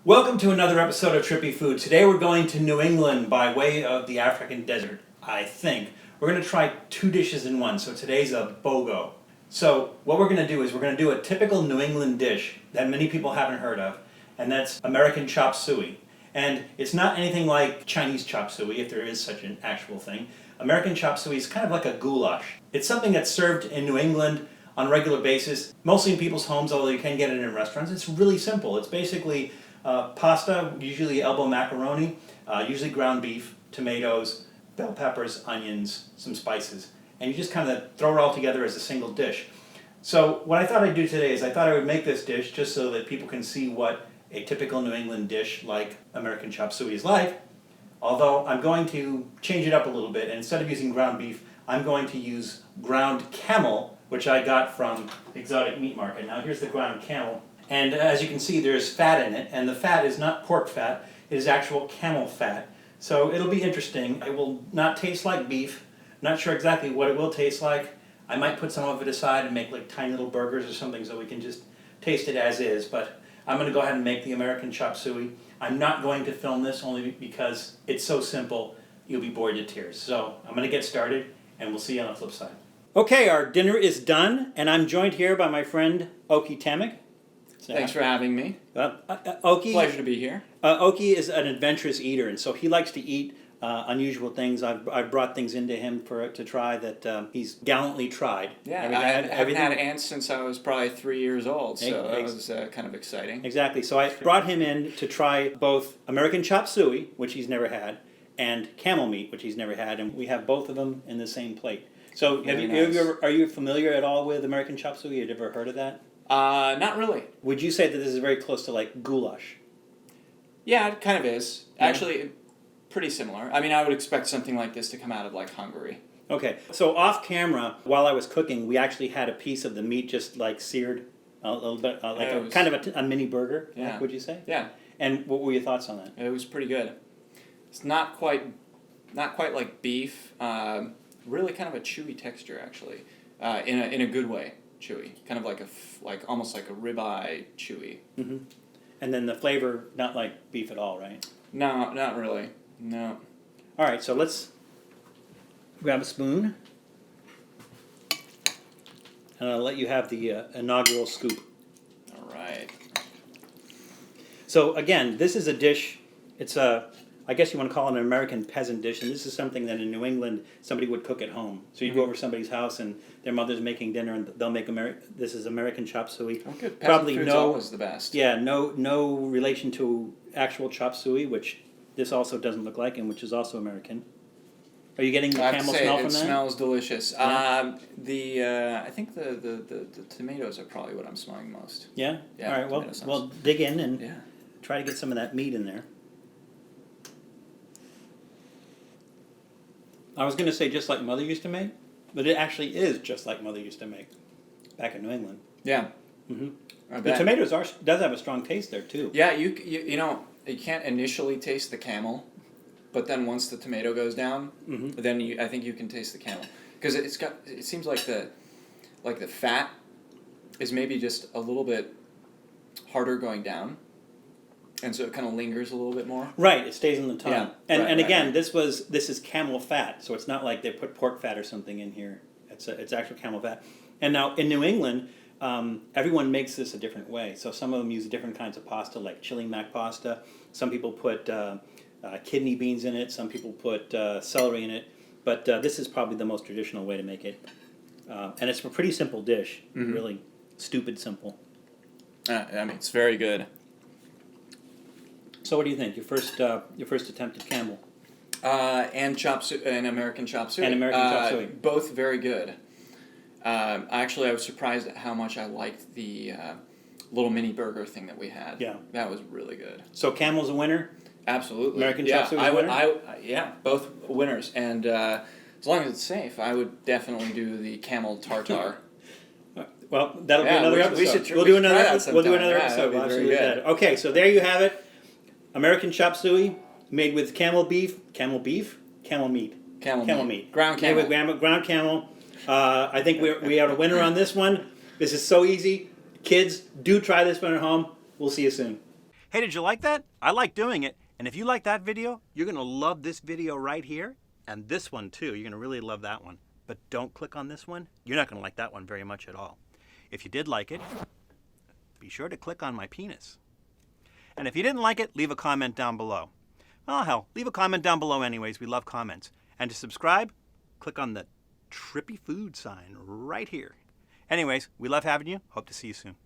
Welcome to another episode of Trippy Food. Today we're going to New England by way of the African desert, I think. We're going to try two dishes in one, so today's a BOGO. So what we're going to do is we're going to do a typical New England dish that many people haven't heard of, and that's American chop suey. And it's not anything like Chinese chop suey, if there is such an actual thing. American chop suey is kind of like a goulash. It's something that's served in New England on a regular basis, mostly in people's homes, although you can get it in restaurants. It's really simple. It's basically pasta, usually elbow macaroni, usually ground beef, tomatoes, bell peppers, onions, some spices. And you just kind of throw it all together as a single dish. So what I thought I'd do today is I thought I would make this dish just so that people can see what a typical New England dish like American chop suey is like. Although I'm going to change it up a little bit, and instead of using ground beef, I'm going to use ground camel, which I got from Exotic Meat Market. Now here's the ground camel. And as you can see, there's fat in it, and the fat is not pork fat, it is actual camel fat. So it'll be interesting. It will not taste like beef. Not sure exactly what it will taste like. I might put some of it aside and make like tiny little burgers or something so we can just taste it as is. But I'm going to go ahead and make the American chop suey. I'm not going to film this only because it's so simple, you'll be bored to tears. So I'm going to get started, and we'll see you on the flip side. Okay, our dinner is done, and I'm joined here by my friend Oke Tammik. Thanks for having me. Oke, Pleasure to be here. Oke is an adventurous eater, and so he likes to eat unusual things. I've brought things into him to try that he's gallantly tried. Yeah, I haven't had ants since I was probably 3 years old, so that was kind of exciting. Exactly. So I brought him in to try both American chop suey, which he's never had, and camel meat, which he's never had, and we have both of them in the same plate. So are you familiar at all with American chop suey? Have you ever heard of that? Not really. Would you say that this is very close to like goulash? Yeah, it kind of is. Yeah. Actually, pretty similar. I mean, I would expect something like this to come out of like Hungary. Okay, so off camera, while I was cooking, we actually had a piece of the meat just like seared a little bit, kind of a mini burger, yeah. would you say? Yeah. And what were your thoughts on that? It was pretty good. It's not quite like beef. Really kind of a chewy texture, actually, in a good way. Chewy, kind of like almost like a ribeye chewy. Mm-hmm. And then the flavor, not like beef at all, right? No, not really. No. All right, so let's grab a spoon, and I'll let you have the inaugural scoop. All right. So again, this is a dish. It's I guess you want to call it an American peasant dish, and this is something that in New England somebody would cook at home. So you go over somebody's house and their mother's making dinner, and they'll make this is American chop suey. Oh, good. Probably food's always the best. Yeah, no relation to actual chop suey, which this also doesn't look like, and which is also American. Are you getting the camel smell from that? It smells delicious. Yeah. I think the tomatoes are probably what I'm smelling most. Yeah. Yeah. All right. Well, dig in and try to get some of that meat in there. I was going to say just like Mother used to make, but it actually is just like Mother used to make back in New England. Yeah. Mm-hmm. The tomatoes does have a strong taste there too. Yeah, you know, you can't initially taste the camel, but then once the tomato goes down, then I think you can taste the camel, because it seems like the fat is maybe just a little bit harder going down. And so it kind of lingers a little bit more. Right, it stays in the tongue. Yeah, and again, this is camel fat, so it's not like they put pork fat or something in here. It's actual camel fat. And now in New England, everyone makes this a different way. So some of them use different kinds of pasta, like chili mac pasta. Some people put kidney beans in it. Some people put celery in it. But this is probably the most traditional way to make it. And it's a pretty simple dish. Mm-hmm. Really stupid simple. I mean, it's very good. So what do you think? Your first attempt at camel? And American chop suey. And American chop suey. Both very good. Actually, I was surprised at how much I liked the little mini burger thing that we had. Yeah. That was really good. So camel's a winner? Absolutely. American chop suey is a winner? Both winners. And as long as it's safe, I would definitely do the camel tartare. Well, that'll be another episode. We'll do another episode. We'll absolutely do that. Okay, so there you have it. American chop suey made with camel meat. Camel meat. Ground camel. Made with ground camel. I think we have a winner on this one. This is so easy. Kids, do try this one at home. We'll see you soon. Hey, did you like that? I like doing it. And if you like that video, you're going to love this video right here. And this one too. You're going to really love that one. But don't click on this one. You're not going to like that one very much at all. If you did like it, be sure to click on my penis. And if you didn't like it, leave a comment down below. Oh, hell, leave a comment down below anyways. We love comments. And to subscribe, click on the Trippy food sign right here. Anyways, we love having you. Hope to see you soon.